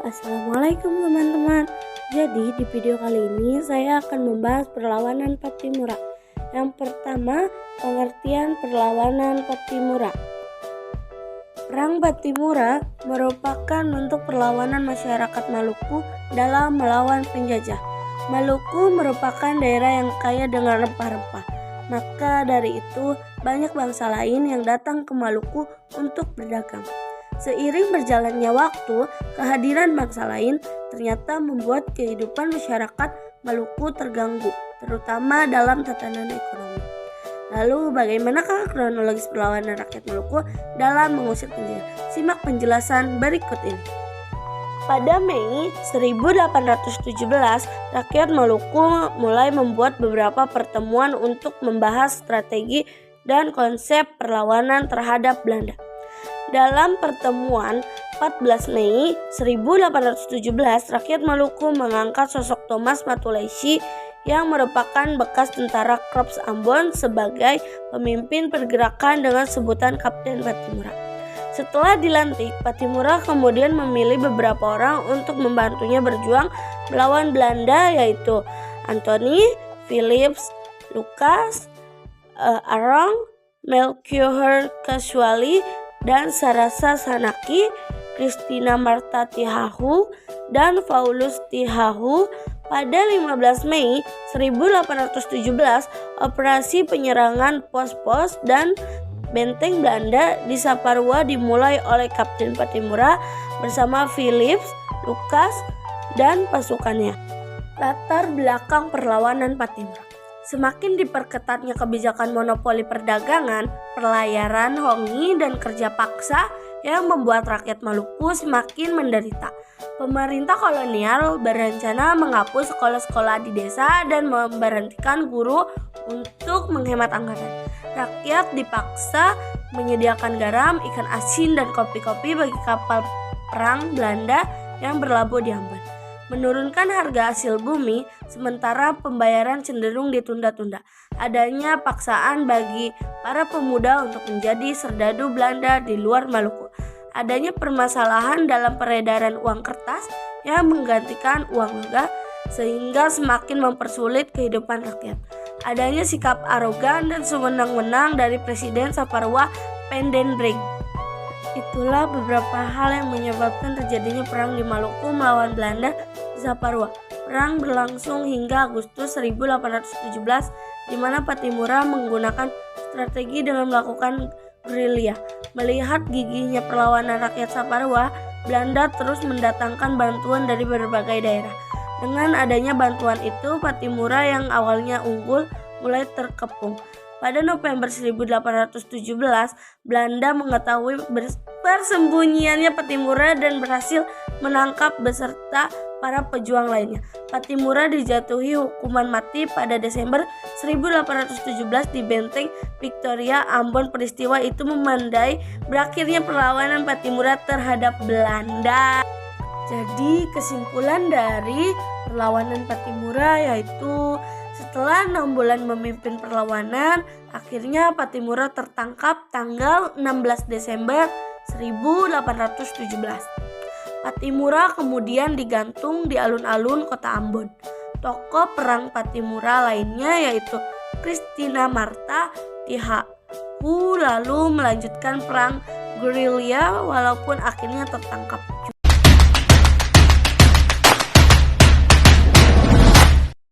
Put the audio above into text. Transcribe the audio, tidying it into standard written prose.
Assalamualaikum teman-teman. Jadi di video kali ini saya akan membahas perlawanan Pattimura. Yang pertama, pengertian perlawanan Pattimura. Perang Pattimura merupakan bentuk perlawanan masyarakat Maluku dalam melawan penjajah. Maluku merupakan daerah yang kaya dengan rempah-rempah. Maka dari itu banyak bangsa lain yang datang ke Maluku untuk berdagang. Seiring berjalannya waktu, kehadiran bangsa lain ternyata membuat kehidupan masyarakat Maluku terganggu, terutama dalam tatanan ekonomi. Lalu bagaimanakah kronologis perlawanan rakyat Maluku dalam mengusir penjajah? Simak penjelasan berikut ini. Pada Mei 1817, rakyat Maluku mulai membuat beberapa pertemuan untuk membahas strategi dan konsep perlawanan terhadap Belanda. Dalam pertemuan 14 Mei 1817, rakyat Maluku mengangkat sosok Thomas Matulaishi yang merupakan bekas tentara Korps Ambon sebagai pemimpin pergerakan dengan sebutan Kapten Pattimura. Setelah dilantik, Pattimura kemudian memilih beberapa orang untuk membantunya berjuang melawan Belanda, yaitu Anthony, Philips, Lucas, Arong, Melchior Casuali, dan Sarasa Sanaki, Christina Marta Tihahu, dan Paulus Tihahu. Pada 15 Mei 1817, operasi penyerangan pos-pos dan benteng Belanda di Saparua dimulai oleh Kapten Pattimura bersama Philips, Lucas, dan pasukannya. Latar belakang perlawanan Pattimura. Semakin diperketatnya kebijakan monopoli perdagangan, pelayaran, hongi, dan kerja paksa yang membuat rakyat Maluku semakin menderita. Pemerintah kolonial berencana menghapus sekolah-sekolah di desa dan memberhentikan guru untuk menghemat anggaran. Rakyat dipaksa menyediakan garam, ikan asin, dan kopi-kopi bagi kapal perang Belanda yang berlabuh di Ambon. Menurunkan harga hasil bumi, sementara pembayaran cenderung ditunda-tunda. Adanya paksaan bagi para pemuda untuk menjadi serdadu Belanda di luar Maluku. Adanya permasalahan dalam peredaran uang kertas yang menggantikan uang logam, sehingga semakin mempersulit kehidupan rakyat. Adanya sikap arogan dan sewenang-wenang dari Presiden Saparua Pendenbring. Itulah beberapa hal yang menyebabkan terjadinya perang di Maluku melawan Belanda di Saparua. Perang berlangsung hingga Agustus 1817, di mana Pattimura menggunakan strategi dengan melakukan gerilya. Melihat gigihnya perlawanan rakyat Saparua, Belanda terus mendatangkan bantuan dari berbagai daerah. Dengan adanya bantuan itu, Pattimura yang awalnya unggul mulai terkepung. Pada November 1817, Belanda mengetahui persembunyiannya Pattimura dan berhasil menangkap beserta para pejuang lainnya. Pattimura dijatuhi hukuman mati pada Desember 1817 di Benteng Victoria, Ambon. Peristiwa itu memandai berakhirnya perlawanan Pattimura terhadap Belanda. Jadi kesimpulan dari perlawanan Pattimura yaitu setelah 6 bulan memimpin perlawanan, akhirnya Pattimura tertangkap tanggal 16 Desember 1817. Pattimura kemudian digantung di alun-alun kota Ambon. Tokoh perang Pattimura lainnya yaitu Christina Marta Tihahu lalu melanjutkan perang gerilya walaupun akhirnya tertangkap.